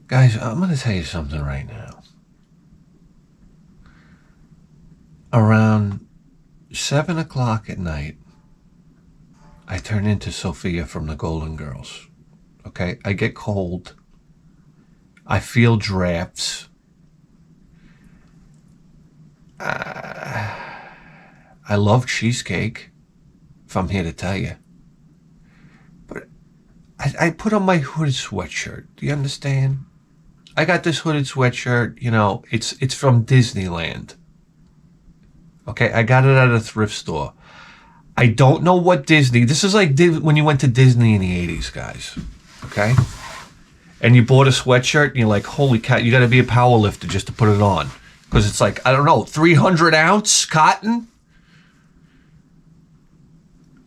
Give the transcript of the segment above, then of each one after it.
Guys, I'm going to tell you something right now. Around 7 o'clock at night, I turn into Sophia from the Golden Girls. Okay? I get cold. I feel drafts. I love cheesecake, if I'm here to tell you. But I put on my hooded sweatshirt. Do you understand? I got this hooded sweatshirt, you know, it's from Disneyland. Okay, I got it at a thrift store. I don't know what Disney, this is like when you went to Disney in the 80s, guys. Okay? And you bought a sweatshirt and you're like, holy cow, you gotta be a power lifter just to put it on. Because it's like, I don't know, 300 ounce cotton?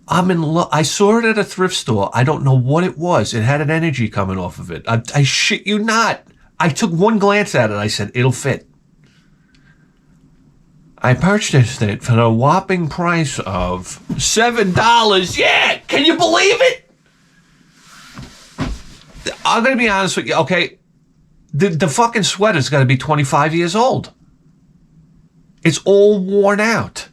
I'm in love. I saw it at a thrift store. I don't know what it was. It had an energy coming off of it. I shit you not. I took one glance at it. I said, it'll fit. I purchased it for the whopping price of $7. Yeah, can you believe it? I'm going to be honest with you. Okay, the fucking sweater's got to be 25 years old. It's all worn out.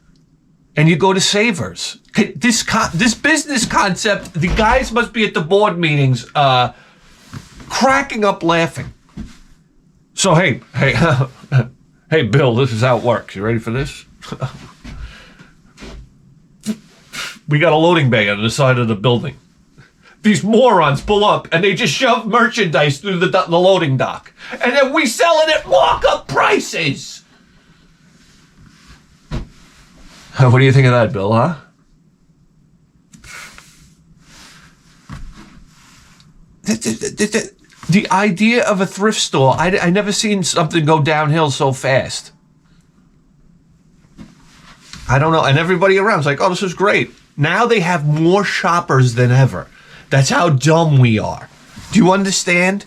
And you go to Savers. This business concept, the guys must be at the board meetings cracking up laughing. So, hey, hey, Bill, this is how it works. You ready for this? We got a loading bay on the side of the building. These morons pull up and they just shove merchandise through the loading dock. And then we sell it at markup prices. What do you think of that, Bill, huh? The idea of a thrift store, I never seen something go downhill so fast. I don't know. And everybody around is like, oh, this is great. Now they have more shoppers than ever. That's how dumb we are. Do you understand?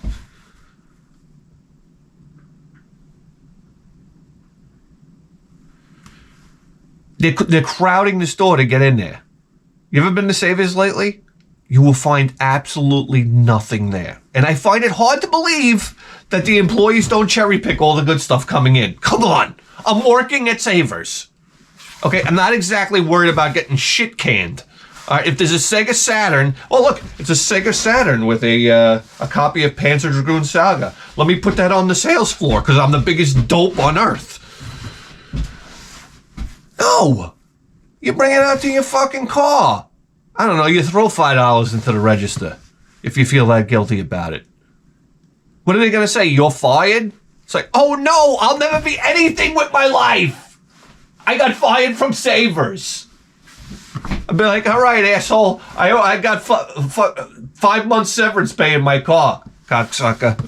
They're crowding the store to get in there. You ever been to Savers lately? You will find absolutely nothing there. And I find it hard to believe that the employees don't cherry pick all the good stuff coming in. Come on. I'm working at Savers. Okay, I'm not exactly worried about getting shit canned. If there's a Sega Saturn, oh look, it's a Sega Saturn with a copy of Panzer Dragoon Saga. Let me put that on the sales floor because I'm the biggest dope on earth. No, you bring it out to your fucking car. I don't know, you throw $5 into the register if you feel that guilty about it. What are they going to say? You're fired? It's like, oh no, I'll never be anything with my life. I got fired from Savers. I'd be like, all right, asshole. I got 5 months severance pay in my car, cocksucker.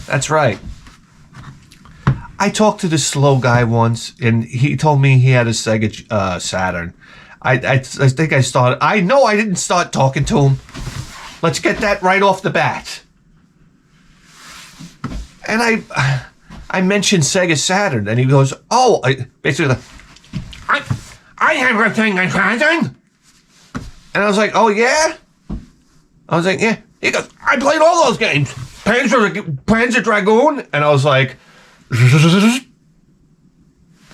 That's right. I talked to this slow guy once, and he told me he had a Sega Saturn. I think I started. I know I didn't start talking to him. Let's get that right off the bat. And I mentioned Sega Saturn, and he goes, "Oh, basically, I have a Sega Saturn." And I was like, "Oh yeah." I was like, "Yeah." He goes, "I played all those games, Panzer Dragoon," and I was like,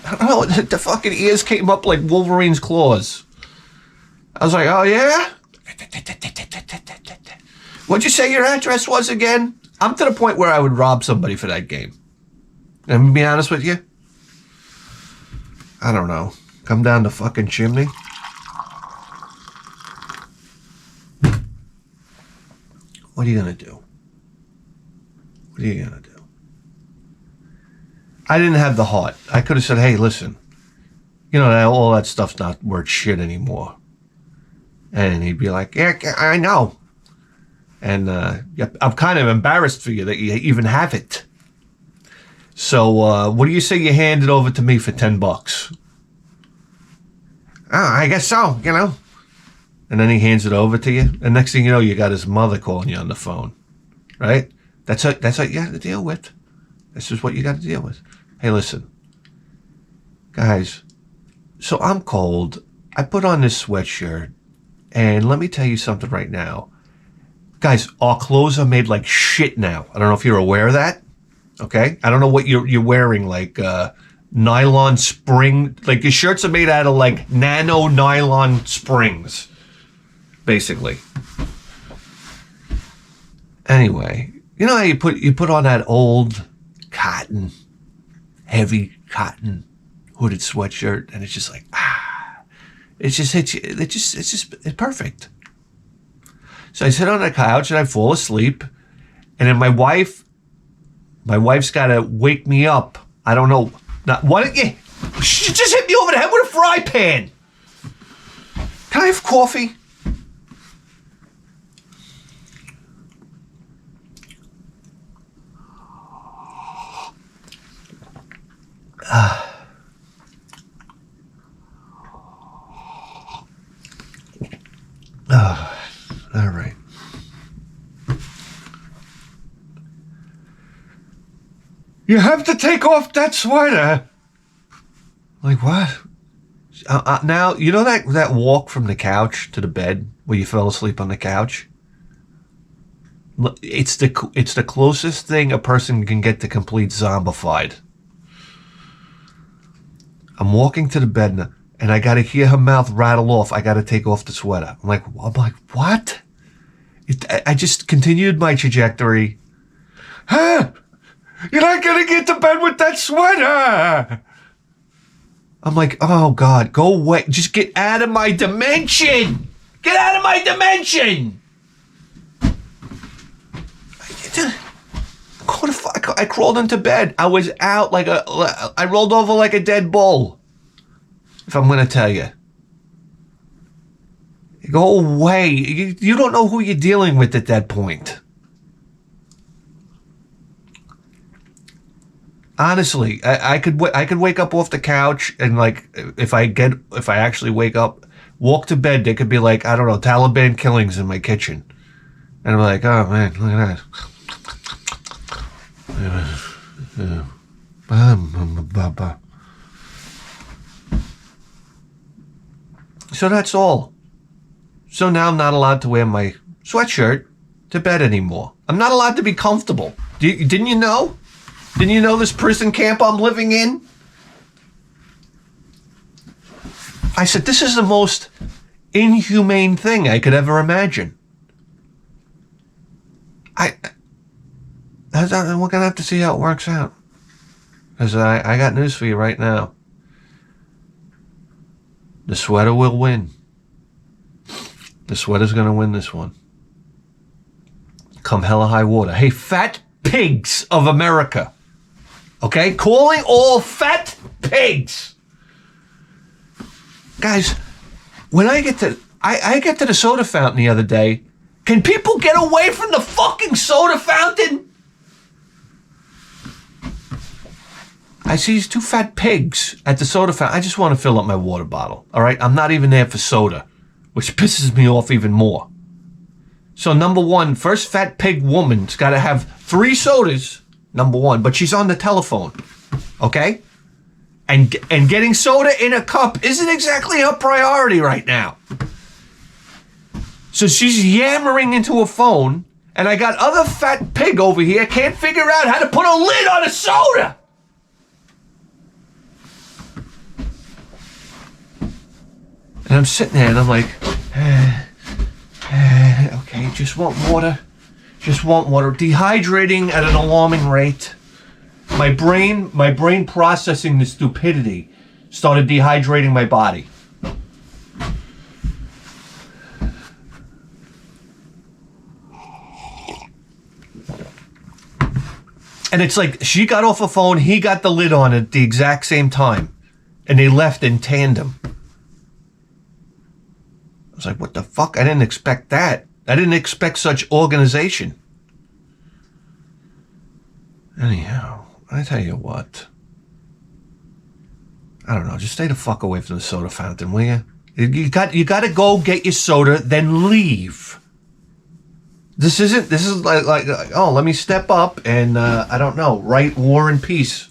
I don't know, the fucking ears came up like Wolverine's claws. I was like, oh yeah? What'd you say your address was again? I'm to the point where I would rob somebody for that game. And to be honest with you, I don't know. Come down the fucking chimney. What are you gonna do? What are you gonna do? I didn't have the heart. I could have said, hey, listen, you know, all that stuff's not worth shit anymore. And he'd be like, yeah, I know. And I'm kind of embarrassed for you that you even have it. So what do you say you hand it over to me for $10? Oh, I guess so, you know. And then he hands it over to you. And next thing you know, you got his mother calling you on the phone. Right? That's what you got to deal with. This is what you got to deal with. Hey, listen. Guys, so I'm cold. I put on this sweatshirt. And let me tell you something right now. Guys, our clothes are made like shit now. I don't know if you're aware of that. Okay? I don't know what you're wearing, like nylon spring. Like your shirts are made out of like nano nylon springs, basically. Anyway, you know how you put on that old cotton, heavy cotton hooded sweatshirt, and it's just like, it just hits you. It's perfect. So I sit on the couch and I fall asleep, and then my wife's got to wake me up. I don't know. She just hit me over the head with a fry pan. Can I have coffee? All right. You have to take off that sweater. Like what? Now, you know that walk from the couch to the bed where you fell asleep on the couch? It's the closest thing a person can get to complete zombified. I'm walking to the bed and I got to hear her mouth rattle off. I got to take off the sweater. I'm like, what? I just continued my trajectory. Huh? You're not going to get to bed with that sweater. I'm like, oh, God, go away. Just get out of my dimension. Get out of my dimension. I crawled into bed. I was out I rolled over like a dead bull. If I'm going to tell you. Go away. You don't know who you're dealing with at that point. Honestly, I could wake up off the couch and like if I actually wake up, walk to bed, there could be like, I don't know, Taliban killings in my kitchen. And I'm like, oh man, look at that. So that's all. So now I'm not allowed to wear my sweatshirt to bed anymore. I'm not allowed to be comfortable. Didn't you know? Didn't you know this prison camp I'm living in? I said, this is the most inhumane thing I could ever imagine. We're going to have to see how it works out. Because I got news for you right now. The sweater will win. The sweater's going to win this one. Come hell or high water. Hey, fat pigs of America. Okay? Calling all fat pigs. Guys, when I get to the soda fountain the other day, can people get away from the fucking soda fountain? I see these two fat pigs at the soda fountain. I just want to fill up my water bottle. All right? I'm not even there for soda, which pisses me off even more. So number one, first fat pig woman's got to have 3 sodas, number one, but she's on the telephone, okay? And getting soda in a cup isn't exactly her priority right now. So she's yammering into a phone, and I got other fat pig over here can't figure out how to put a lid on a soda. And I'm sitting there and I'm like, okay, just want water. Just want water. Dehydrating at an alarming rate. My brain processing the stupidity started dehydrating my body. And it's like she got off a phone, he got the lid on at the exact same time. And they left in tandem. I was like, what the fuck? I didn't expect that. I didn't expect such organization. Anyhow, I tell you what. I don't know. Just stay the fuck away from the soda fountain, will you? You got to go get your soda, then leave. This is like oh, let me step up and, I don't know, write War and Peace.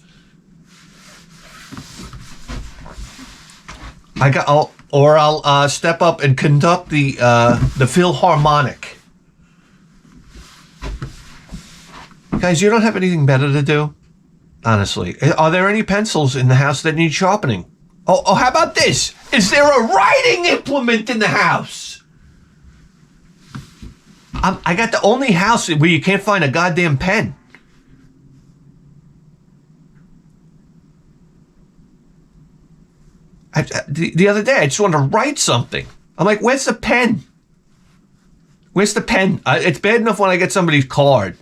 I'll step up and conduct the Philharmonic. Guys, you don't have anything better to do? Honestly. Are there any pencils in the house that need sharpening? Oh, how about this? Is there a writing implement in the house? I got the only house where you can't find a goddamn pen. The other day, I just wanted to write something. I'm like, where's the pen? Where's the pen? It's bad enough when I get somebody's card.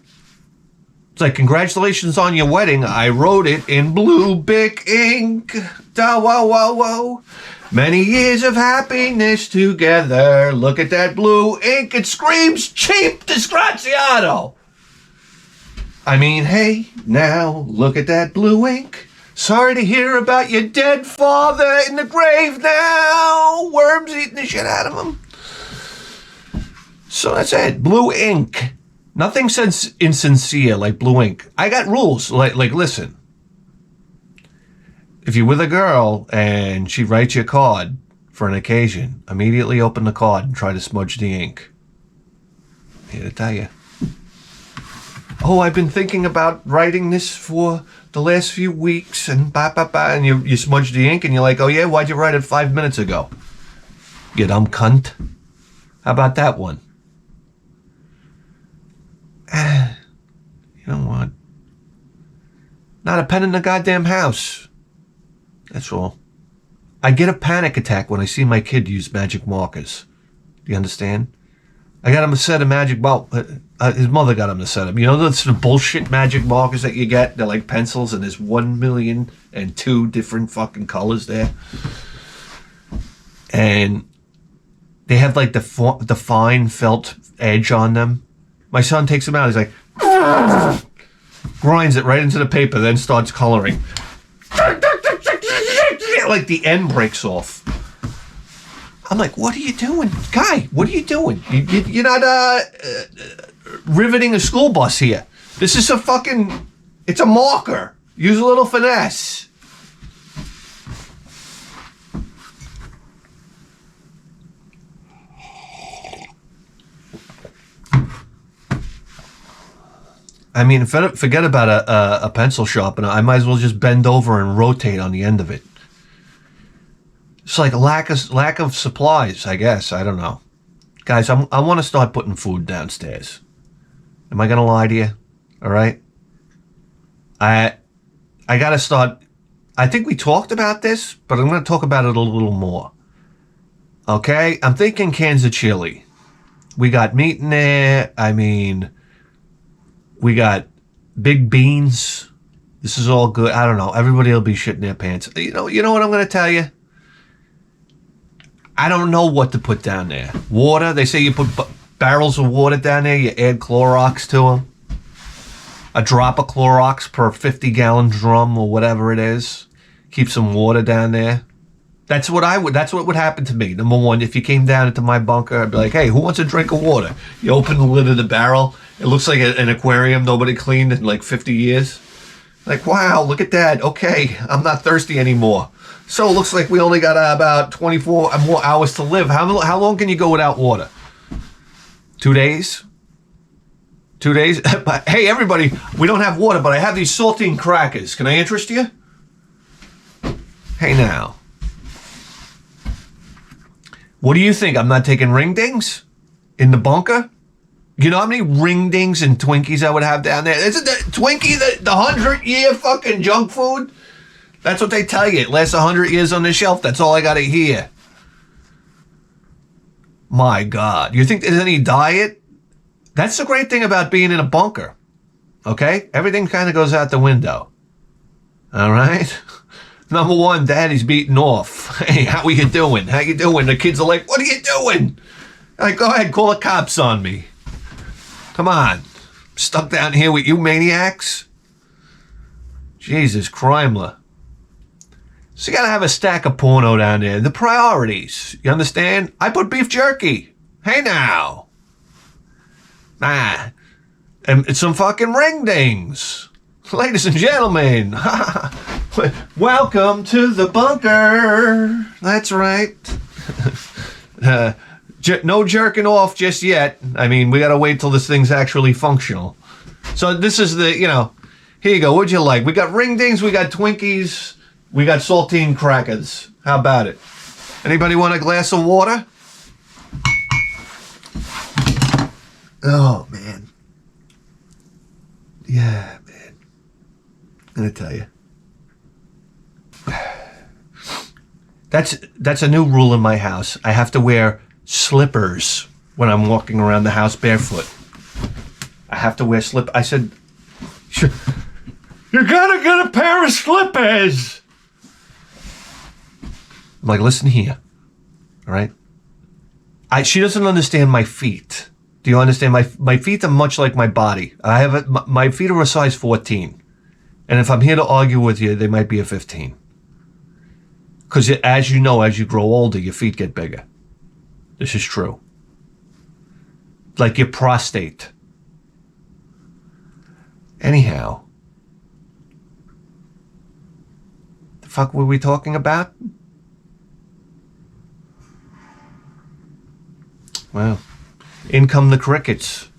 It's like, congratulations on your wedding. I wrote it in blue Bic ink. Da wow wow wow. Many years of happiness together. Look at that blue ink. It screams cheap disgraziato. I mean, hey, now look at that blue ink. Sorry to hear about your dead father in the grave now. Worms eating the shit out of him. So that's it. Blue ink. Nothing says insincere like blue ink. I got rules. Like listen. If you're with a girl and she writes you a card for an occasion, immediately open the card and try to smudge the ink. Here to tell you. Oh, I've been thinking about writing this for the last few weeks and and you smudge the ink and you're like, oh yeah, why'd you write it 5 minutes ago? You dumb cunt. How about that one? You know what? Not a pen in the goddamn house. That's all. I get a panic attack when I see my kid use magic markers. Do you understand? I got him a set of magic, his mother got him to set him. You know those sort of bullshit magic markers that you get? They're like pencils and there's 1,000,002 different fucking colors there. And they have like the fine felt edge on them. My son takes them out, he's like, grinds it right into the paper, then starts coloring. Like the end breaks off. I'm like, what are you doing? Guy, what are you doing? You're not riveting a school bus here. This is it's a marker. Use a little finesse. I mean, forget about a pencil sharpener. I might as well just bend over and rotate on the end of it. It's like lack of supplies, I guess. I don't know. Guys, I want to start putting food downstairs. Am I going to lie to you? All right? I got to start. I think we talked about this, but I'm going to talk about it a little more. Okay? I'm thinking cans of chili. We got meat in there. I mean, we got big beans. This is all good. I don't know. Everybody will be shitting their pants. You know what I'm going to tell you? I don't know what to put down there. Water. They say you put barrels of water down there. You add Clorox to them. A drop of Clorox per 50-gallon drum or whatever it is. Keep some water down there. That's what would happen to me. Number one, if you came down into my bunker, I'd be like, hey, who wants a drink of water? You open the lid of the barrel. It looks like an aquarium nobody cleaned in like 50 years. Like, wow, look at that. Okay, I'm not thirsty anymore. So it looks like we only got about 24 more hours to live. How long can you go without water? 2 days? 2 days? But, hey, everybody, we don't have water, but I have these saltine crackers. Can I interest you? Hey, now. What do you think? I'm not taking ring dings in the bunker? You know how many ring dings and Twinkies I would have down there? Isn't the Twinkie the 100-year fucking junk food? That's what they tell you. It lasts 100 years on the shelf. That's all I got to hear. My God. You think there's any diet? That's the great thing about being in a bunker. Okay? Everything kind of goes out the window. All right? Number one, Daddy's beating off. Hey, how are you doing? How you doing? The kids are like, what are you doing? Like, go ahead, call the cops on me. Come on. I'm stuck down here with you maniacs? Jesus, Crimler. So you gotta have a stack of porno down there. The priorities. You understand? I put beef jerky. Hey now. And some fucking ring dings. Ladies and gentlemen. Welcome to the bunker. That's right. No jerking off just yet. I mean, we gotta wait till this thing's actually functional. So this is the, here you go. What'd you like? We got ring dings, we got Twinkies, we got saltine crackers. How about it? Anybody want a glass of water? Oh, man. Yeah, man. I'm gonna tell you. That's a new rule in my house. I have to wear slippers when I'm walking around the house barefoot. I have to wear I said, you gotta get a pair of slippers. I'm like, listen here, all right? She doesn't understand my feet. Do you understand? My feet are much like my body. My feet are a size 14. And if I'm here to argue with you, they might be a 15. Because as you know, as you grow older, your feet get bigger. This is true. Like your prostate. Anyhow. The fuck were we talking about? Well, in come the crickets.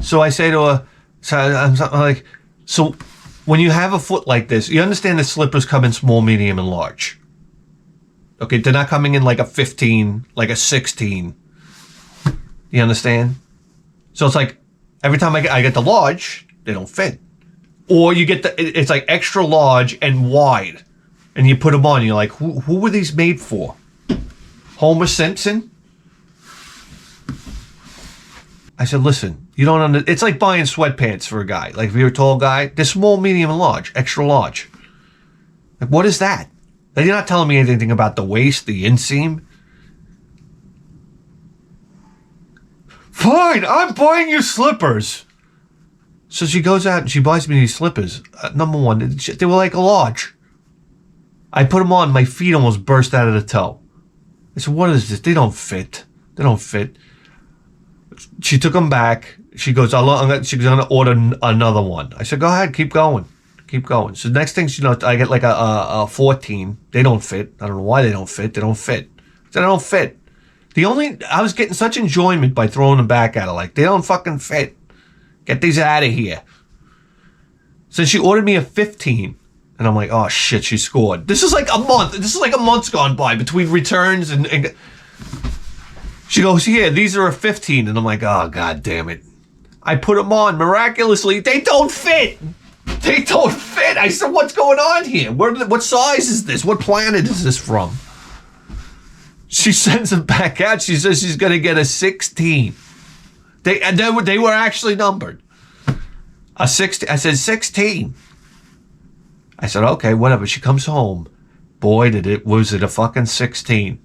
So I say to her, I'm like, so when you have a foot like this, you understand that slippers come in small, medium, and large. Okay, they're not coming in like a 15, like a 16. You understand? So it's like, every time I get the large, they don't fit. Or you get it's like extra large and wide. And you put them on, and you're like, who were these made for? Homer Simpson? I said, listen, you don't it's like buying sweatpants for a guy. Like if you're a tall guy, they're small, medium, and large, extra large. Like, what is that? Like, you're not telling me anything about the waist, the inseam. Fine, I'm buying you slippers. So she goes out and she buys me these slippers. Number one, they were like a large. I put them on, my feet almost burst out of the toe. I said, what is this? They don't fit. They don't fit. She took them back. She goes, she's going to order another one. I said, go ahead, keep going. Keep going. So next thing you know, I get like a 14. They don't fit. I don't know why they don't fit. They don't fit. I said, they don't fit. I was getting such enjoyment by throwing them back at her. Like, they don't fucking fit. Get these out of here. So she ordered me a 15. And I'm like, oh shit, she scored. This is like a month. This is like a month's gone by between returns and she goes, yeah, these are a 15. And I'm like, oh, God damn it. I put them on. Miraculously, they don't fit. They don't fit. I said, what's going on here? What size is this? What planet is this from? She sends them back out. She says she's going to get a 16. They were actually numbered. A 16. I said, 16. I said, okay, whatever. She comes home. Boy, was it a fucking 16.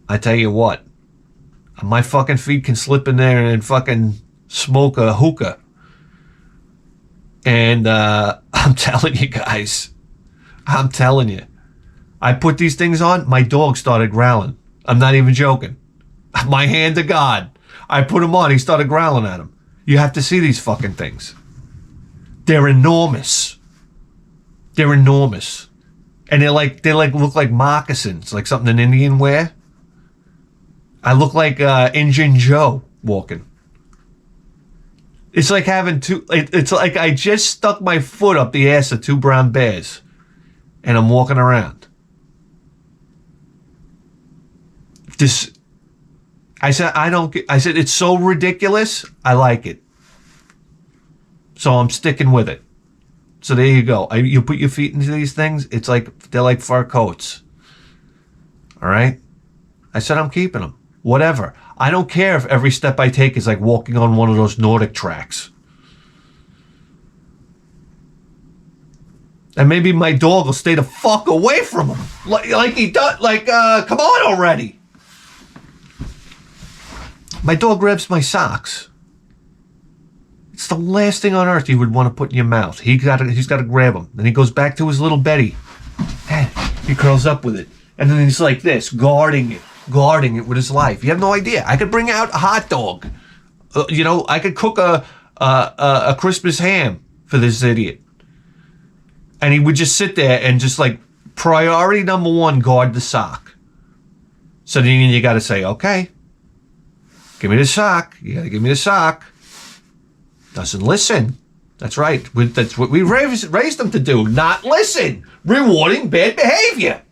I tell you what, my fucking feet can slip in there and fucking smoke a hookah. And I'm telling you guys, I put these things on, my dog started growling. I'm not even joking. My hand to God. I put them on, he started growling at them. You have to see these fucking things. They're enormous. They're enormous. And they look like moccasins, like something an Indian wear. I look like Injun Joe walking. It's like having it's like I just stuck my foot up the ass of two brown bears and I'm walking around. I said, it's so ridiculous, I like it. So I'm sticking with it. So there you go. You put your feet into these things, it's like, they're like fur coats. All right? I said, I'm keeping them. Whatever. I don't care if every step I take is like walking on one of those Nordic tracks. And maybe my dog will stay the fuck away from him. Like he does. Like, come on already. My dog grabs my socks. It's the last thing on earth you would want to put in your mouth. He's got to grab them. Then he goes back to his little Betty. And he curls up with it. And then he's like this, guarding it with his life. You have no idea. I could bring out a hot dog. I could cook a Christmas ham for this idiot. And he would just sit there and just like, priority number one, guard the sock. So then you got to say, okay, give me the sock. You got to give me the sock. Doesn't listen. That's right. That's what we raised them to do. Not listen. Rewarding bad behavior.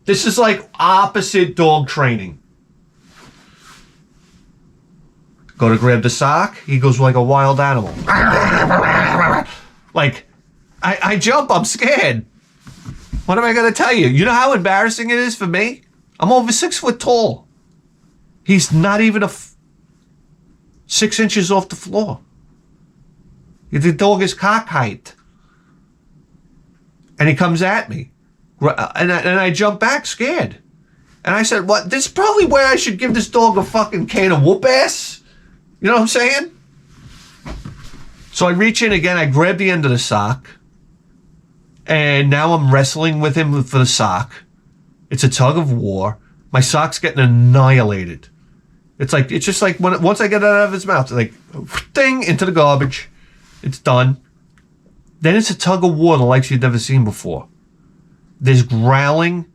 This is like opposite dog training. Go to grab the sock. He goes like a wild animal. Like, I jump. I'm scared. What am I going to tell you? You know how embarrassing it is for me? I'm over 6 foot tall. He's not even 6 inches off the floor. The dog is cock height. And he comes at me. And I jump back scared. And I said, what? This is probably where I should give this dog a fucking can of whoop ass. You know what I'm saying? So I reach in again. I grab the end of the sock. And now I'm wrestling with him for the sock. It's a tug of war. My sock's getting annihilated. It's just like once I get it out of his mouth, it's like, ding, into the garbage. It's done. Then it's a tug of war the likes you've never seen before. There's growling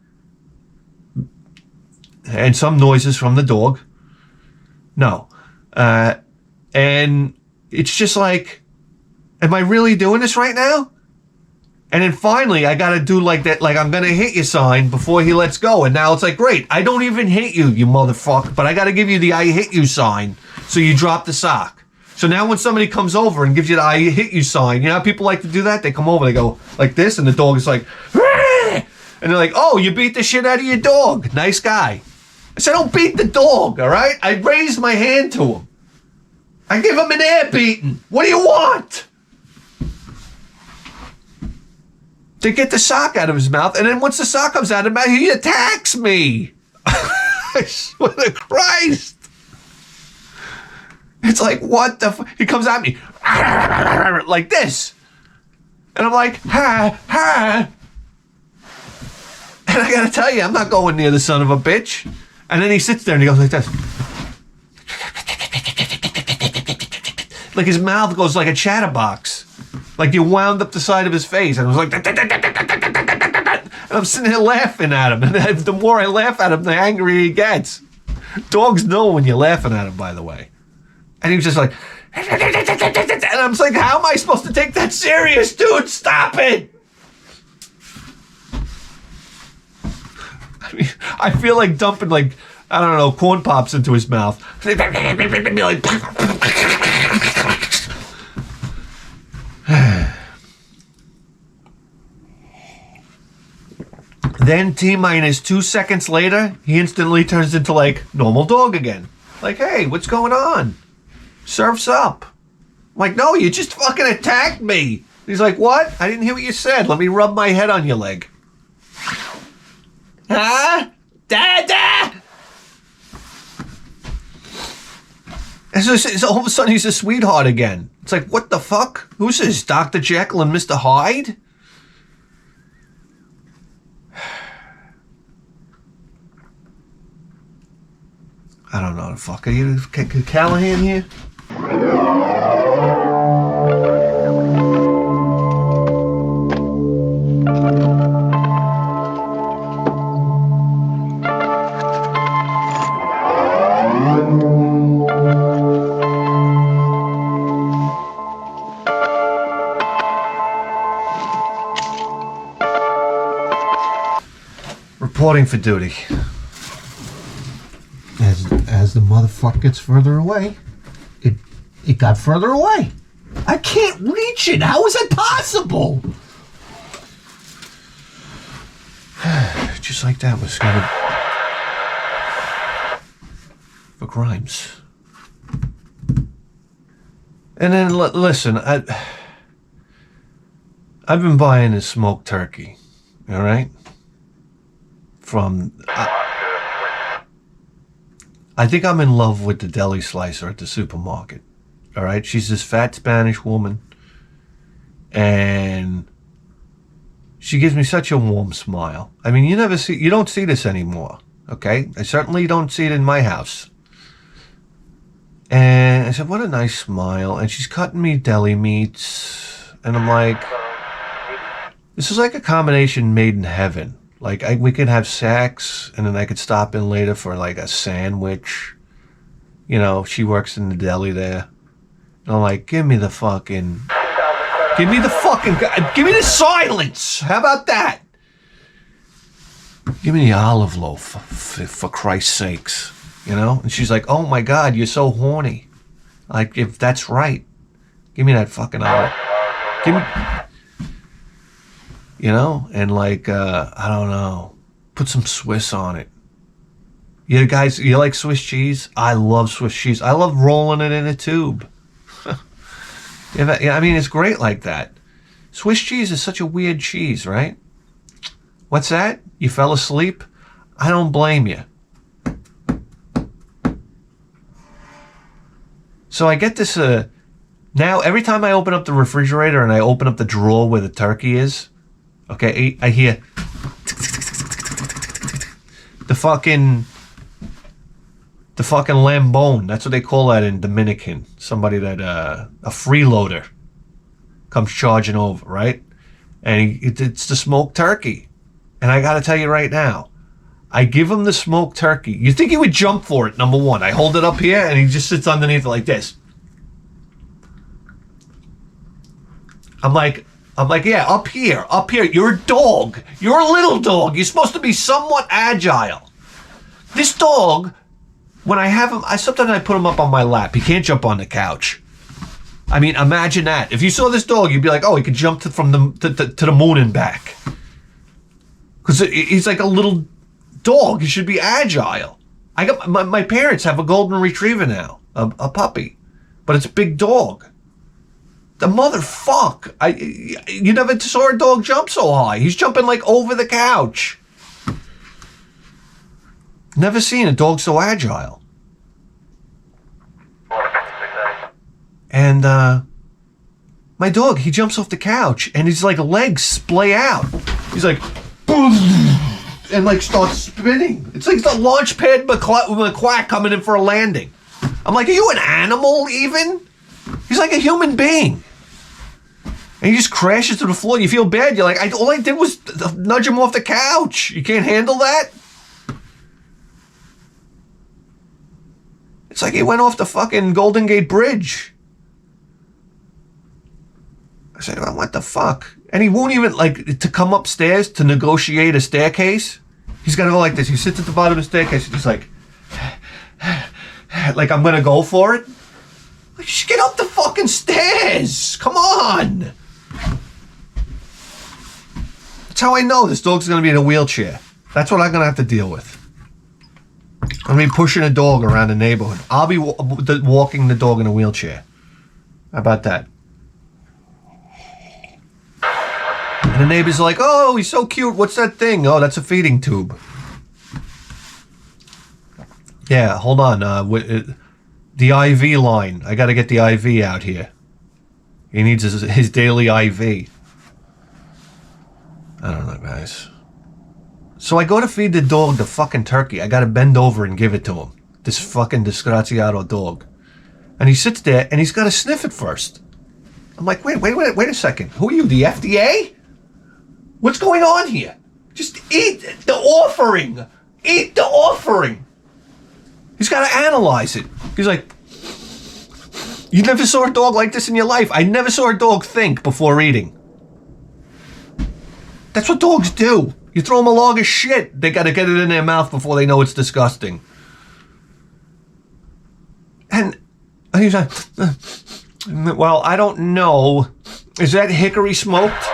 and some noises from the dog. No. And it's just like, am I really doing this right now? And then finally, I got to do like that, like I'm going to hit you sign before he lets go. And now it's like, great, I don't even hit you, you motherfucker. But I got to give you the I hit you sign so you drop the sock. So now when somebody comes over and gives you the I hit you sign, you know how people like to do that? They come over, they go like this, and the dog is like, Rah! And they're like, oh, you beat the shit out of your dog. Nice guy. I said, don't beat the dog, all right? I raised my hand to him. I give him an air beating. What do you want? To get the sock out of his mouth, and then once the sock comes out of his mouth, he attacks me. I swear to Christ. It's like, what the he comes at me like this. And I'm like, ha. And I gotta tell you, I'm not going near the son of a bitch. And then he sits there and he goes like this. Like his mouth goes like a chatterbox. Like you wound up the side of his face. And it was like, and I'm sitting there laughing at him. And the more I laugh at him, the angrier he gets. Dogs know when you're laughing at him, by the way. And he was just like, and I'm like, how am I supposed to take that serious, dude? Stop it. I mean, I feel like dumping like, I don't know, corn pops into his mouth. Then T-minus 2 seconds later, he instantly turns into like normal dog again. Like, hey, what's going on? Surf's up. I'm like, no, you just fucking attacked me. He's like, what? I didn't hear what you said. Let me rub my head on your leg. Huh? Dada! And so all of a sudden he's a sweetheart again. It's like, what the fuck? Who's this? Dr. Jekyll and Mr. Hyde? I don't know the fuck. Are you Callahan here? Reporting for duty. As the motherfucker gets further away, it got further away. I can't reach it. How is it possible? Just like that was kind of for crimes. And then listen, I've been buying this smoked turkey, all right? From I think I'm in love with the deli slicer at the supermarket. All right, she's this fat Spanish woman, and she gives me such a warm smile. I mean, you don't see this anymore. Okay, I certainly don't see it in my house. And I said, what a nice smile. And she's cutting me deli meats, and I'm like, this is like a combination made in heaven. Like, we could have sex, and then I could stop in later for, like, a sandwich. You know, she works in the deli there. And I'm like, give me the silence. How about that? Give me the olive loaf, for Christ's sakes. You know? And she's like, oh my God, you're so horny. Like, if that's right, give me that fucking olive. Give me, you know? And like, I don't know, put some Swiss on it. You guys, you like Swiss cheese? I love Swiss cheese. I love rolling it in a tube. I mean, it's great like that. Swiss cheese is such a weird cheese, right? What's that? You fell asleep? I don't blame you. So I get this, now every time I open up the refrigerator and I open up the drawer where the turkey is, okay, I hear the fucking lambone. That's what they call that in Dominican. Somebody that, a freeloader comes charging over, right? And it's the smoked turkey. And I gotta tell you right now, I give him the smoked turkey. You think he would jump for it, number one. I hold it up here and he just sits underneath it like this. I'm like, yeah, up here. You're a dog. You're a little dog. You're supposed to be somewhat agile. This dog, when I have him, sometimes I put him up on my lap. He can't jump on the couch. I mean, imagine that. If you saw this dog, you'd be like, oh, he could jump to the moon and back. Because he's like a little dog. He should be agile. I got my parents have a golden retriever now, a puppy, but it's a big dog. The motherfuck! You never saw a dog jump so high. He's jumping like over the couch. Never seen a dog so agile. And my dog, he jumps off the couch and his like legs splay out. He's like, boom, and like starts spinning. It's like the launch pad McQuack coming in for a landing. I'm like, are you an animal even? He's like a human being. And he just crashes to the floor. You feel bad. You're like, all I did was nudge him off the couch. You can't handle that? It's like he went off the fucking Golden Gate Bridge. I said, well, what the fuck? And he won't even, like, to come upstairs to negotiate a staircase. He's got to go like this. He sits at the bottom of the staircase and he's like I'm going to go for it. Like, just get up the fucking stairs. Come on. That's how I know this dog's going to be in a wheelchair. That's what I'm going to have to deal with. I'm going to be pushing a dog around the neighborhood. I'll be walking the dog in a wheelchair. How about that? And the neighbor's like, oh, he's so cute. What's that thing? Oh, that's a feeding tube. Yeah, hold on. The IV line. I got to get the IV out here. He needs his daily IV. I don't know, guys. So I go to feed the dog the fucking turkey. I got to bend over and give it to him. This fucking disgraziato dog. And he sits there and he's got to sniff it first. I'm like, wait a second. Who are you, the FDA? What's going on here? Just eat the offering. Eat the offering. He's got to analyze it. He's like, you never saw a dog like this in your life. I never saw a dog think before eating. That's what dogs do. You throw them a log of shit, they got to get it in their mouth before they know it's disgusting. And he's like, well, I don't know. Is that hickory smoked?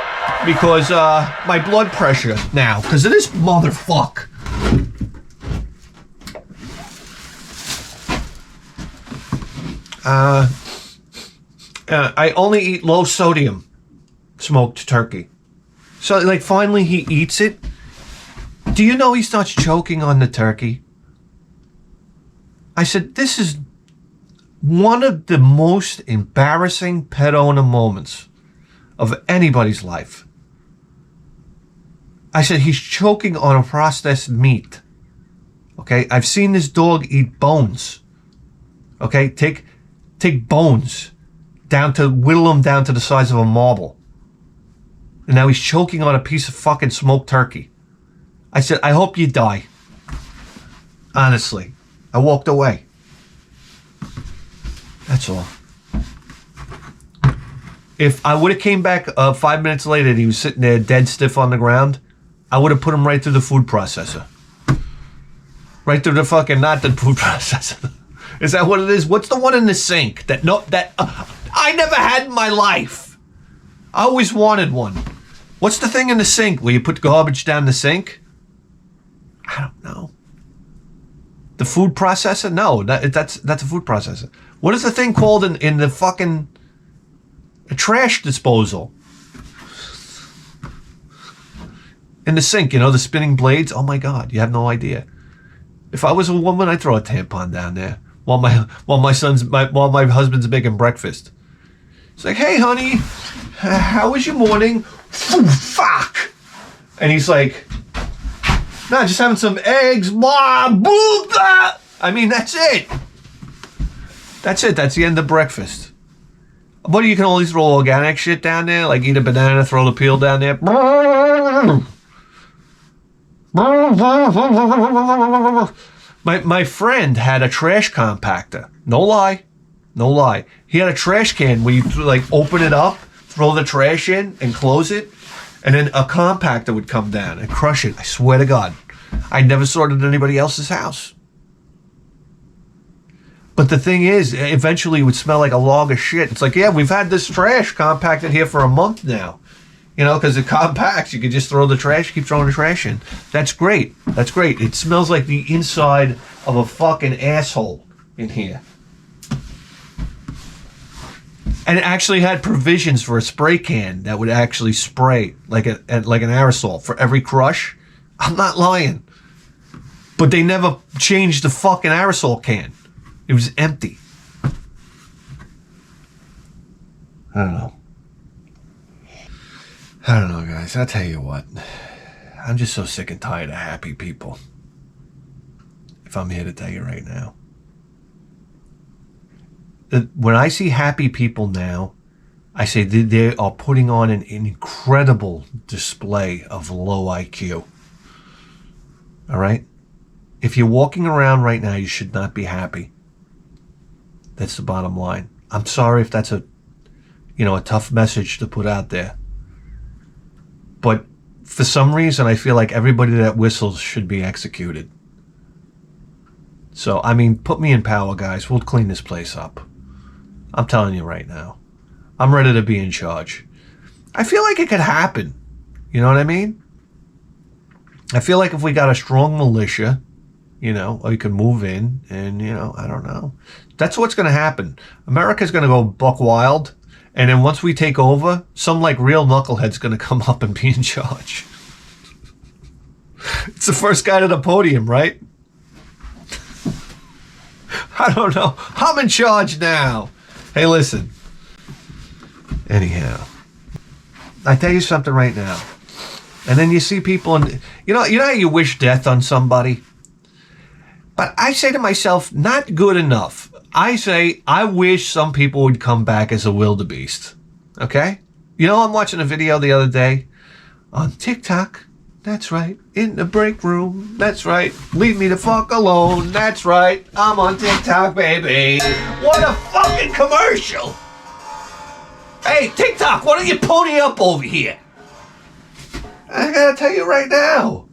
Because my blood pressure now, because of this motherfucker. I only eat low sodium smoked turkey. So, like, finally he eats it. Do you know he starts choking on the turkey? I said, this is one of the most embarrassing pet owner moments of anybody's life. I said, he's choking on a processed meat. Okay? I've seen this dog eat bones. Okay? Take bones whittle them down to the size of a marble. And now he's choking on a piece of fucking smoked turkey. I said, I hope you die. Honestly. I walked away. That's all. If I would have came back 5 minutes later and he was sitting there dead stiff on the ground, I would have put him right through the food processor. Right through the fucking, not the food processor. Is that what it is? What's the one in the sink that I never had in my life? I always wanted one. What's the thing in the sink where you put garbage down the sink? I don't know. The food processor? No, that's a food processor. What is the thing called in the fucking trash disposal? In the sink, you know, the spinning blades? Oh my God, you have no idea. If I was a woman, I'd throw a tampon down there while my husband's making breakfast. It's like, hey honey, how was your morning? Fuck. And he's like, no, just having some eggs, blah, blah, blah. I mean, that's it. That's it. That's the end of breakfast. But you can only throw organic shit down there, like eat a banana, throw the peel down there. My friend had a trash compactor. No lie. He had a trash can where you like open it up, throw the trash in, and close it. And then a compactor would come down and crush it. I swear to God. I never saw it at anybody else's house. But the thing is, eventually it would smell like a log of shit. It's like, yeah, we've had this trash compacted here for a month now. You know, because it compacts. You can just throw the trash, keep throwing the trash in. That's great. That's great. It smells like the inside of a fucking asshole in here. And it actually had provisions for a spray can that would actually spray like an aerosol for every crush. I'm not lying. But they never changed the fucking aerosol can. It was empty. I don't know, guys. I'll tell you what. I'm just so sick and tired of happy people. If I'm here to tell you right now. When I see happy people now, I say they are putting on an incredible display of low IQ. All right? If you're walking around right now, you should not be happy. That's the bottom line. I'm sorry if that's a tough message to put out there. But for some reason, I feel like everybody that whistles should be executed. So, I mean, put me in power, guys. We'll clean this place up. I'm telling you right now. I'm ready to be in charge. I feel like it could happen. You know what I mean? I feel like if we got a strong militia, or you can move in and, I don't know. That's what's going to happen. America's going to go buck wild. And then once we take over, some like real knucklehead's going to come up and be in charge. It's the first guy to the podium, right? I don't know. I'm in charge now. Hey, listen. Anyhow, I tell you something right now. And then you see people, and you know how you wish death on somebody? But I say to myself, not good enough. I say, I wish some people would come back as a wildebeest. Okay? I'm watching a video the other day on TikTok. That's right. In the break room. That's right. Leave me the fuck alone. That's right. I'm on TikTok, baby. What a fucking commercial. Hey, TikTok, why don't you pony up over here? I gotta tell you right now.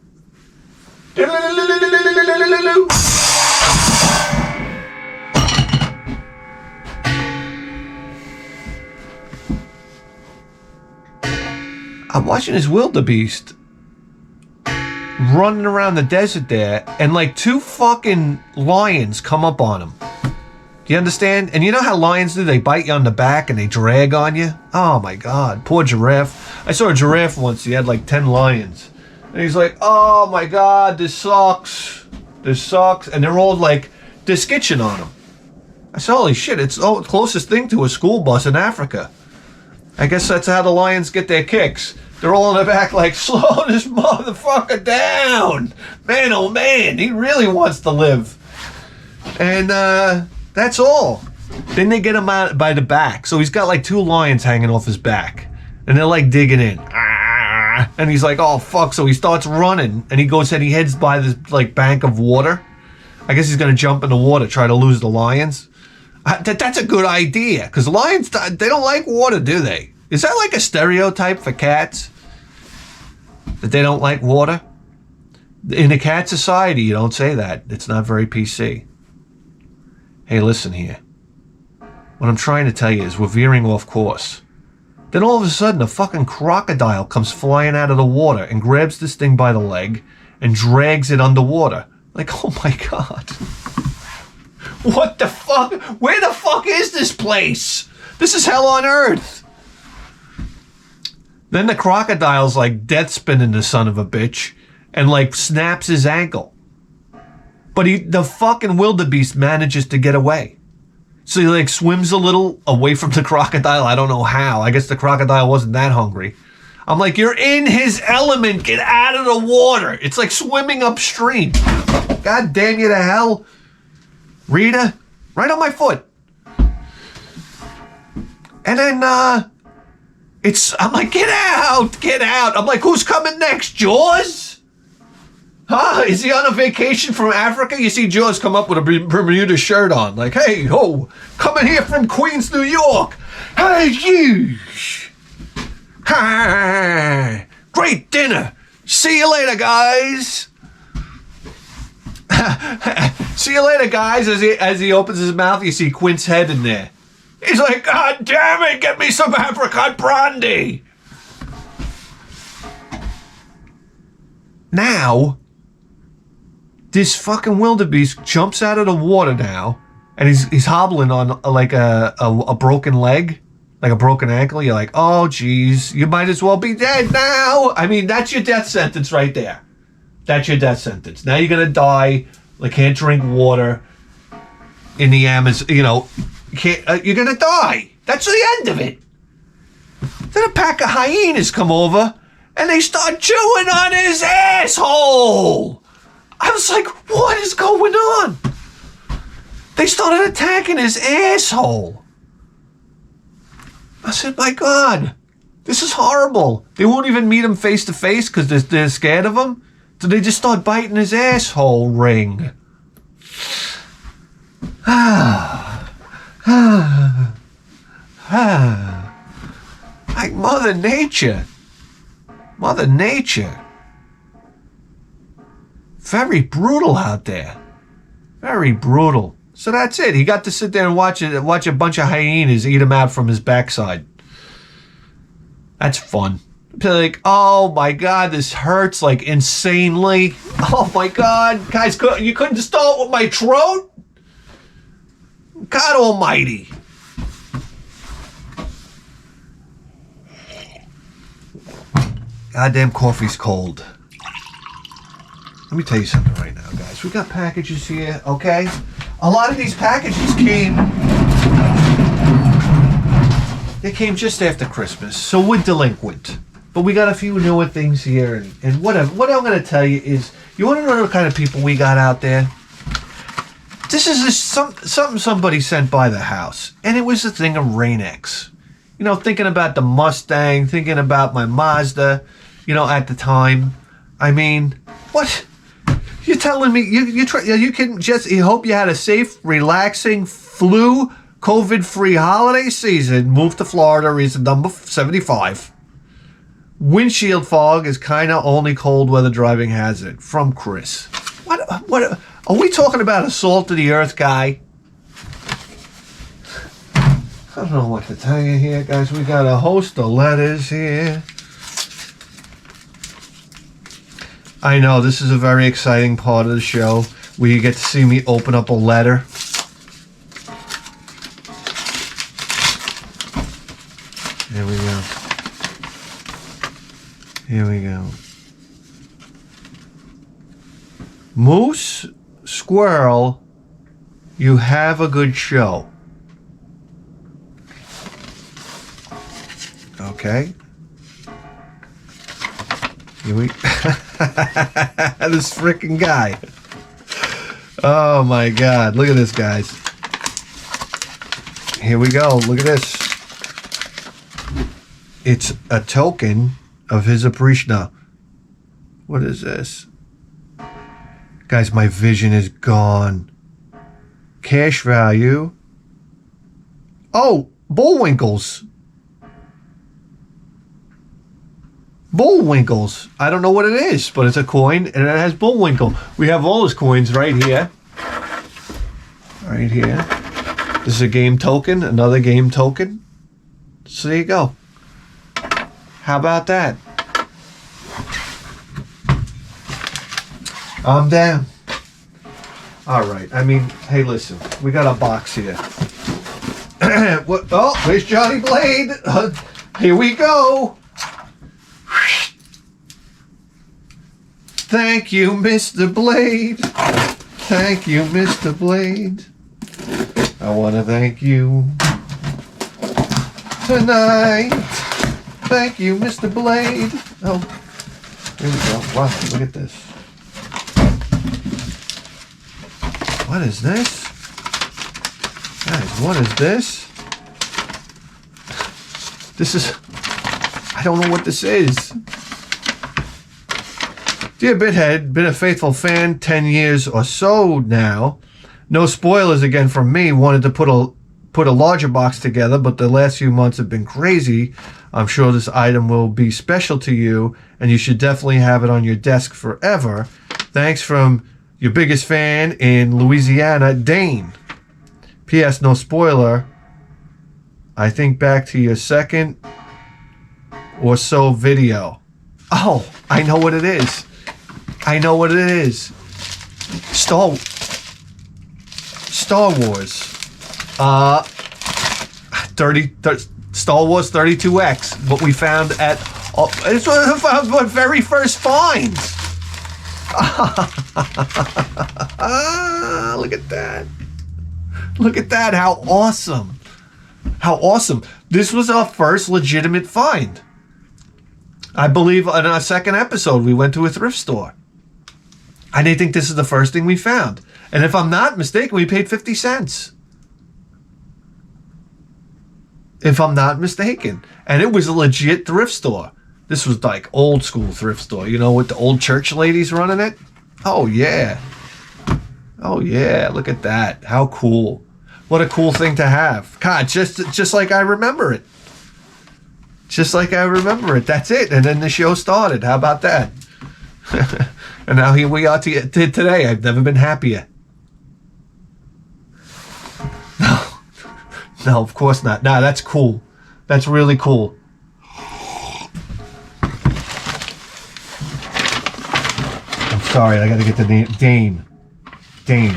I'm watching this wildebeest running around the desert there, and like 2 fucking lions come up on him. Do you understand? And you know how lions do? They bite you on the back and they drag on you. Oh my God, poor giraffe. I saw a giraffe once. He had like 10 lions. And he's like, oh my God, this sucks. This sucks. And they're all like, they're skitching on him. I said, holy shit, it's the closest thing to a school bus in Africa. I guess that's how the lions get their kicks. They're all in the back like, slow this motherfucker down. Man, oh man, he really wants to live. And that's all. Then they get him out by the back. So he's got like 2 lions hanging off his back. And they're like digging in. And he's like, oh fuck. So he starts running and he heads by this like bank of water. I guess he's going to jump in the water, try to lose the lions. That's a good idea. Because lions, they don't like water, do they? Is that like a stereotype for cats? That they don't like water? In a cat society, you don't say that. It's not very PC. Hey, listen here. What I'm trying to tell you is we're veering off course. Then all of a sudden, a fucking crocodile comes flying out of the water and grabs this thing by the leg and drags it underwater. Like, oh my God. What the fuck? Where the fuck is this place? This is hell on earth. Then the crocodile's like death spinning the son of a bitch and like snaps his ankle. But the fucking wildebeest manages to get away. So he like swims a little away from the crocodile. I don't know how. I guess the crocodile wasn't that hungry. I'm like, you're in his element. Get out of the water. It's like swimming upstream. God damn you to hell. Rita, right on my foot. And then, I'm like, get out, get out. I'm like, who's coming next, Jaws? Huh? Is he on a vacation from Africa? You see Jaws come up with a Bermuda shirt on. Like, hey, ho, coming here from Queens, New York. Hey, you. Hi. Great dinner. See you later, guys. See you later, guys. As he opens his mouth, you see Quint's head in there. He's like, God damn it, get me some apricot brandy. Now, this fucking wildebeest jumps out of the water now, and he's hobbling on like a broken leg, like a broken ankle. You're like, oh, geez, you might as well be dead now. I mean, that's your death sentence right there. That's your death sentence. Now you're going to die, like can't drink water in the Amazon, you know. You're gonna die. That's the end of it. Then a pack of hyenas come over and they start chewing on his asshole. I was like, what is going on? They started attacking his asshole. I said, my God, this is horrible. They won't even meet him face to face because they're scared of him. So they just start biting his asshole ring. Like Mother Nature. Mother Nature. Very brutal out there. Very brutal. So that's it. He got to sit there and watch a bunch of hyenas eat him out from his backside. That's fun. Like, oh my God, this hurts like insanely. Oh my God. Guys, you couldn't start with my throat? God almighty. Goddamn coffee's cold. Let me tell you something right now, guys. We got packages here, okay? A lot of these packages came just after Christmas, so we're delinquent. But we got a few newer things here, and what I'm going to tell you is, you want to know what kind of people we got out there? This is something somebody sent by the house, and it was a thing of Rain-X. You know, thinking about the Mustang, thinking about my Mazda, you know, at the time. I mean, what? You're telling me you can just, you hope you had a safe, relaxing, flu, COVID-free holiday season, move to Florida, reason number 75. Windshield fog is kind of only cold weather driving hazard. From Chris. What? Are we talking about a salt of the earth guy? I don't know what to tell you here, guys. We got a host of letters here. I know, this is a very exciting part of the show where you get to see me open up a letter. Here we go. Here we go. Moose, Squirrel, you have a good show. Okay. Here we this freaking guy. Oh my God. Look at this, guys. Here we go. Look at this. It's a token of his appreciation. What is this? Guys, my vision is gone. Cash value. Oh, Bullwinkles. Bullwinkles. I don't know what it is, but it's a coin and it has Bullwinkle. We have all his coins right here. Right here. This is a game token, another game token. So there you go. How about that? I'm down. All right. I mean, hey, listen. We got a box here. What? Oh, there's Johnny Blade. Here we go. Thank you, Mr. Blade. Thank you, Mr. Blade. I want to thank you tonight. Thank you, Mr. Blade. Oh, here we go. Wow, look at this. What is this? Guys, what is this? This is... I don't know what this is. Dear Bithead, been a faithful fan 10 years or so now. No spoilers again from me. Wanted to put a larger box together, but the last few months have been crazy. I'm sure this item will be special to you, and you should definitely have it on your desk forever. Thanks from your biggest fan in Louisiana, Dane. P.S. No spoiler. I think back to your second or so video. Oh, I know what it is. I know what it is. Star Wars. 30 Star Wars 32X. What we found at... it's one of our very first finds. Look at that. Look at that. How awesome. How awesome. This was our first legitimate find. I believe in our second episode, we went to a thrift store. I think this is the first thing we found. And if I'm not mistaken, we paid 50 cents. If I'm not mistaken. And it was a legit thrift store. This was like old school thrift store. You know, with the old church ladies running it? Oh, yeah. Oh, yeah. Look at that. How cool. What a cool thing to have. God, just like I remember it. Just like I remember it. That's it. And then the show started. How about that? And now here we are today. I've never been happier. No, of course not. No, that's cool. That's really cool. I'm sorry. I got to get the name. Dane.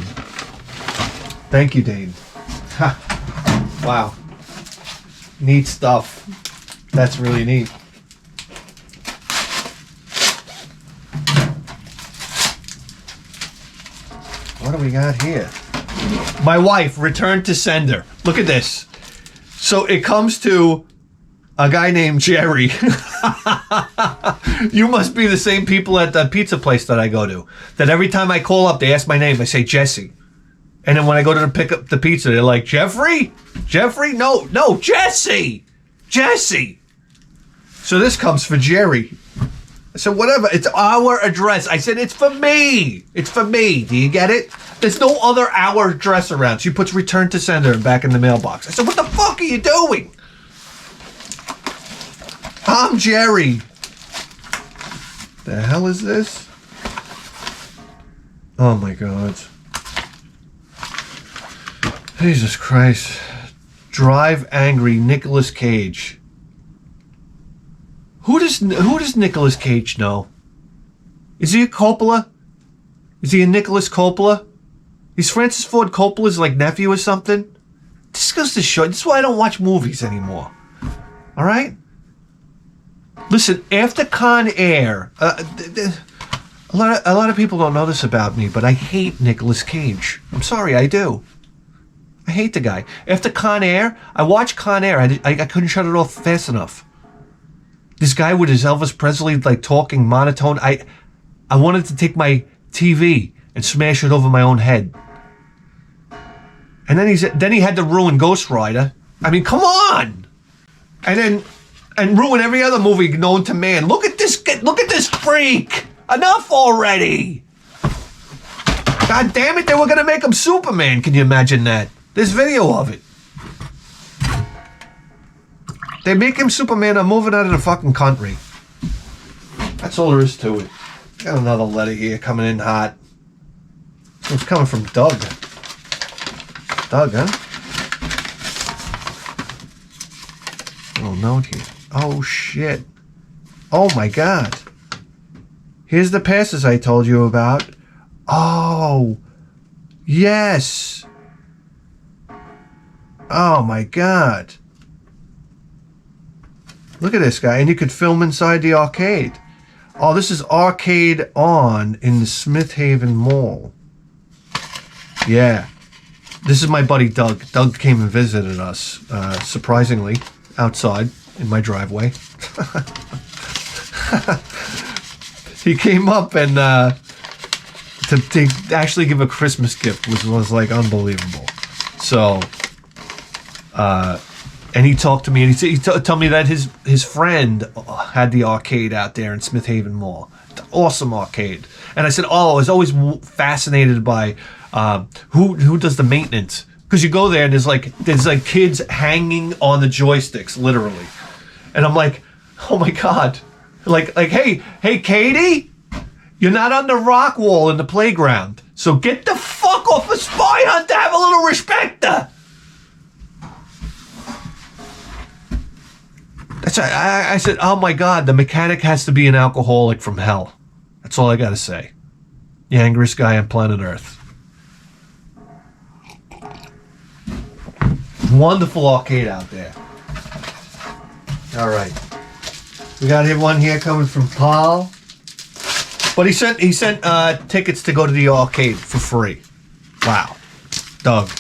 Thank you, Dane. Wow. Neat stuff. That's really neat. What do we got here? My wife returned to sender. Look at this. So it comes to a guy named Jerry. You must be the same people at the pizza place that I go to. That every time I call up, they ask my name. I say Jesse. And then when I go to pick up the pizza, they're like, Jeffrey? Jeffrey? No, Jesse. Jesse. So this comes for Jerry. So whatever, it's our address. I said, it's for me. It's for me. Do you get it? There's no other our address around. She puts return to sender back in the mailbox. I said, what the fuck are you doing? I'm Jerry. The hell is this? Oh my God. Jesus Christ. Drive Angry Nicolas Cage. Who does Nicolas Cage know? Is he a Coppola? Is he a Nicholas Coppola? Is Francis Ford Coppola's like nephew or something? This goes to show. This is why I don't watch movies anymore. All right? Listen, after Con Air, a lot of people don't know this about me, but I hate Nicolas Cage. I'm sorry, I do. I hate the guy. After Con Air, I watched Con Air. I couldn't shut it off fast enough. This guy with his Elvis Presley like talking monotone. I wanted to take my TV and smash it over my own head. And then he had to ruin Ghost Rider. I mean, come on. And ruin every other movie known to man. Look at this freak. Enough already. God damn it, they were gonna make him Superman. Can you imagine that? There's video of it. They make him Superman. I'm moving out of the fucking country. That's all there is to it. Got another letter here coming in hot. It's coming from Doug. Doug, huh? Oh, note here. Oh, shit. Oh, my God. Here's the passes I told you about. Oh, yes. Oh, my God. Look at this guy. And you could film inside the arcade. Oh, this is Arcade On in the Smith Haven Mall. Yeah. This is my buddy Doug. Doug came and visited us, surprisingly, outside in my driveway. He came up and to actually give a Christmas gift was like unbelievable. So, and he talked to me and he told me that his friend had the arcade out there in Smith Haven Mall. Awesome arcade. And I said, oh, I was always fascinated by who does the maintenance, because you go there and there's like kids hanging on the joysticks, literally. And I'm like, oh my God. Like, hey, Katie, you're not on the rock wall in the playground. So get the fuck off of Spy Hunter. Have a little respect. That's right. I said, oh my God, the mechanic has to be an alcoholic from hell. That's all I got to say. The angriest guy on planet Earth. Wonderful arcade out there. All right. We got one here coming from Paul. But he sent tickets to go to the arcade for free. Wow. Doug.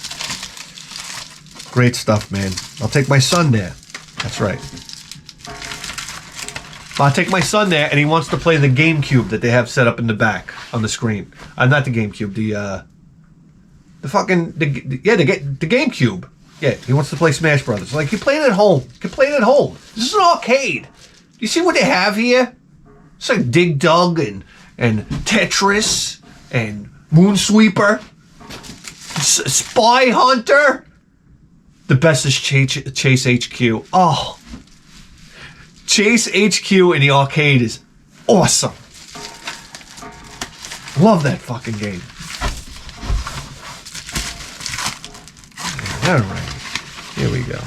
Great stuff, man. I'll take my son there. That's right. I'll take my son there, and he wants to play the GameCube that they have set up in the back on the screen. Not the GameCube, the GameCube. Yeah, he wants to play Smash Brothers. Like, you play it at home. You can play it at home. This is an arcade. Do you see what they have here? It's like Dig Dug and Tetris and Moonsweeper. Spy Hunter. The best is Chase HQ. Oh. Chase HQ in the arcade is awesome. Love that fucking game. All right, here we go.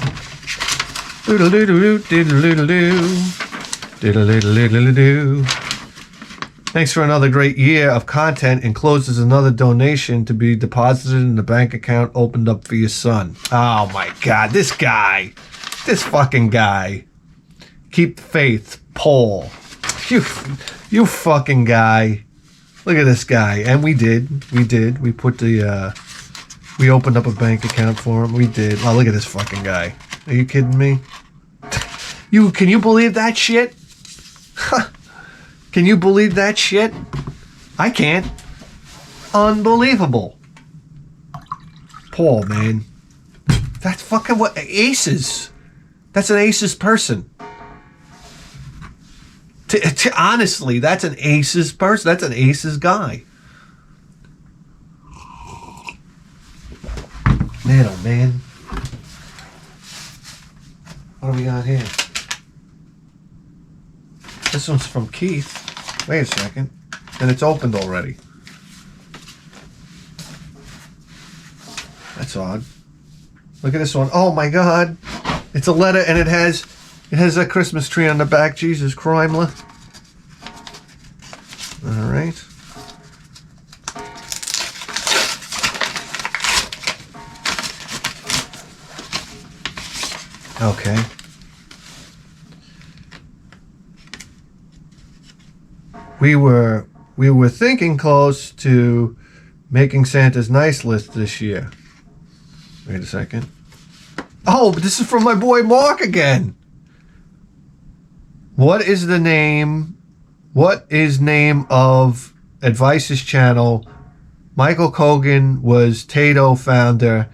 Thanks for another great year of content. Encloses another donation to be deposited in the bank account opened up for your son. Oh my God, this guy, this fucking guy. Keep the faith, Paul. You fucking guy. Look at this guy. And we did. We put we opened up a bank account for him. We did. Oh, look at this fucking guy. Are you kidding me? Can you believe that shit? Can you believe that shit? I can't. Unbelievable. Paul, man. That's fucking what aces. That's an aces person. Honestly, that's an aces person. That's an aces guy. Man, oh man. What do we got here? This one's from Keith. Wait a second. And it's opened already. That's odd. Look at this one. Oh my God. It's a letter and it has a Christmas tree on the back. Jesus Crimela. All right. Okay. We were thinking close to making Santa's nice list this year. Wait a second. Oh, but this is from my boy Mark again. What is name of Advice's channel? Michael Kogan was Tato founder.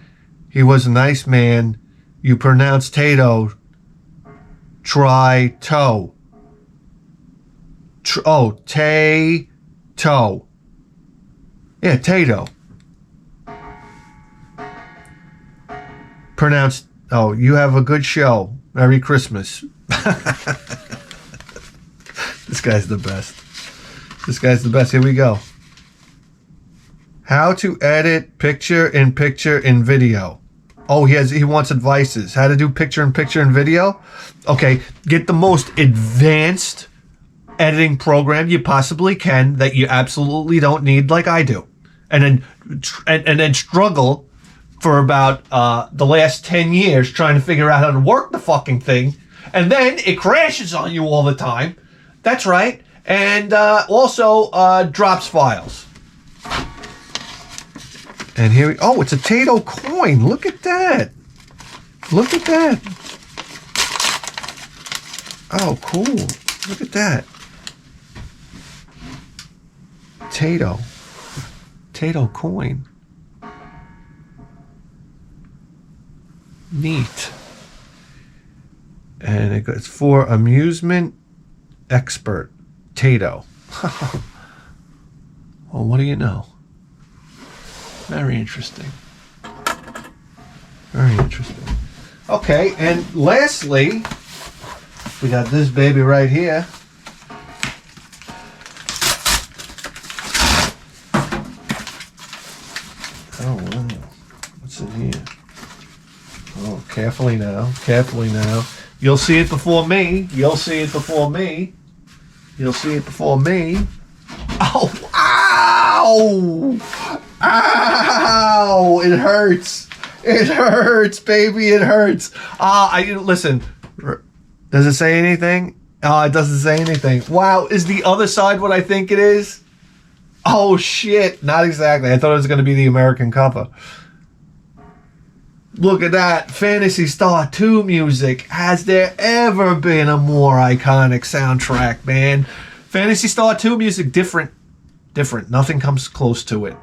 He was a nice man. You pronounce Tato. Try toe. Tato. Yeah, Tato. Pronounced. Oh, you have a good show. Merry Christmas. This guy's the best. This guy's the best. Here we go. How to edit picture-in-picture in video. Oh, he wants advices. How to do picture-in-picture in video? Okay, get the most advanced editing program you possibly can that you absolutely don't need, like I do, and then struggle for about the last 10 years trying to figure out how to work the fucking thing, and then it crashes on you all the time. That's right, and also drops files. And here, oh, it's a Tato coin. Look at that. Look at that. Oh, cool. Look at that. Tato coin. Neat. And it's for amusement expert. Tato. Well, what do you know? Very interesting. Very interesting. Okay, and lastly, we got this baby right here. Oh, wow. What's in here? Oh, carefully now. Carefully now. You'll see it before me. You'll see it before me. You'll see it before me. Oh, ow! Ow! It hurts. It hurts, baby. It hurts. Listen. Does it say anything? Oh, it doesn't say anything. Wow, is the other side what I think it is? Oh, shit. Not exactly. I thought it was going to be the American cover. Look at that. Phantasy Star 2 music. Has there ever been a more iconic soundtrack, man? Phantasy Star 2 music, different. Different. Nothing comes close to it.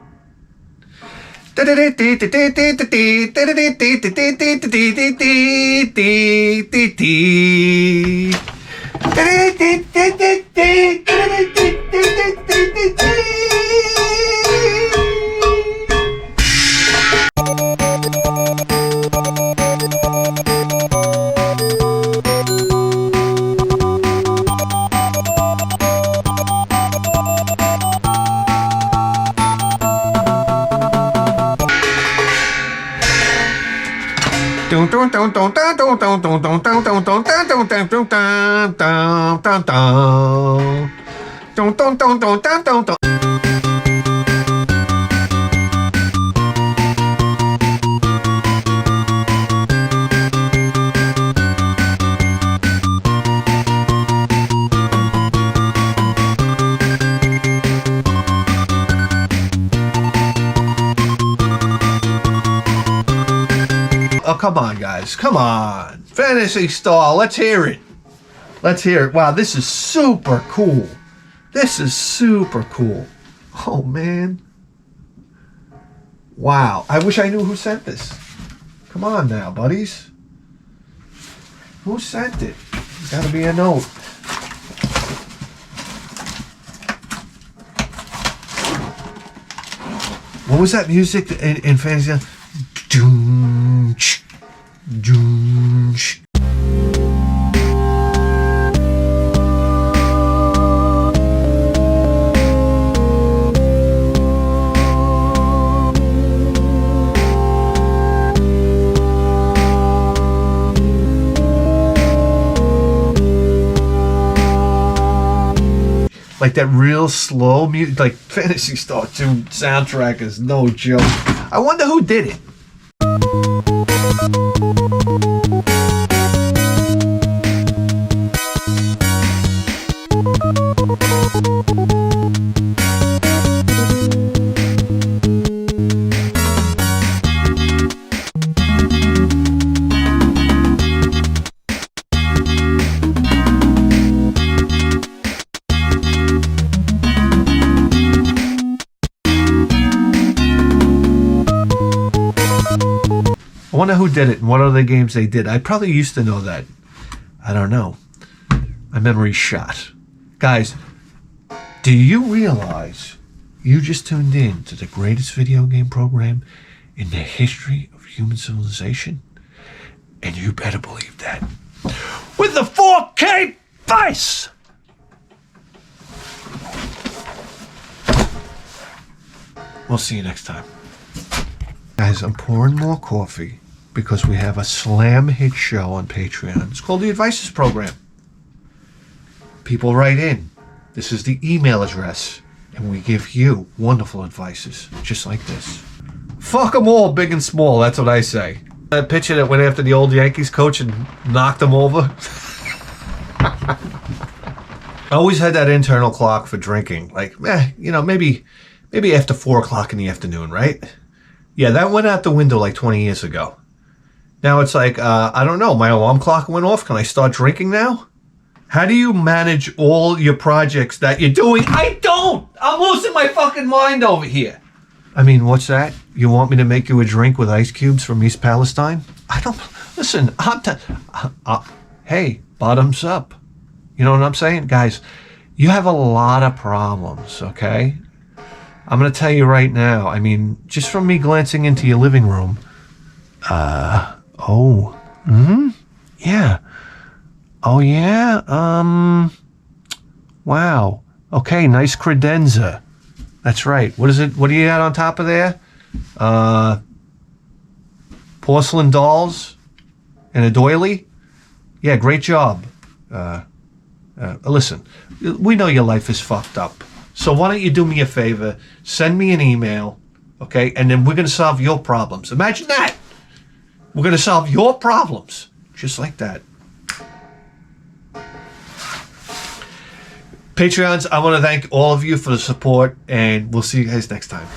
Oh, come on, guys. Come on. Phantasy Star. Let's hear it. Let's hear it. Wow, this is super cool. This is super cool. Oh, man. Wow. I wish I knew who sent this. Come on now, buddies. Who sent it? There's got to be a note. What was that music in Phantasy? Doonch, doonch. Like that real slow music, like Phantasy Star 2 soundtrack is no joke. I wonder who did it. I wonder who did it and what other games they did. I probably used to know that. I don't know. My memory's shot. Guys, do you realize you just tuned in to the greatest video game program in the history of human civilization? And you better believe that. With the 4K face! We'll see you next time. Guys, I'm pouring more coffee because we have a slam hit show on Patreon. It's called the Advices Program. People write in. This is the email address. And we give you wonderful advices, just like this. Fuck them all, big and small. That's what I say. That pitcher that went after the old Yankees coach and knocked him over. I always had that internal clock for drinking. Like, maybe after 4 o'clock in the afternoon, right? Yeah, that went out the window like 20 years ago. Now it's like, I don't know. My alarm clock went off. Can I start drinking now? How do you manage all your projects that you're doing? I don't! I'm losing my fucking mind over here. I mean, what's that? You want me to make you a drink with ice cubes from East Palestine? I don't... Listen, hey, bottoms up. You know what I'm saying? Guys, you have a lot of problems, okay? I'm going to tell you right now. I mean, just from me glancing into your living room. Yeah. Oh, yeah? Wow. Okay, nice credenza. That's right. What is it? What do you got on top of there? Porcelain dolls and a doily? Yeah, great job. Listen, we know your life is fucked up. So why don't you do me a favor? Send me an email, okay? And then we're going to solve your problems. Imagine that. We're going to solve your problems. Just like that. Patreons, I want to thank all of you for the support, and we'll see you guys next time.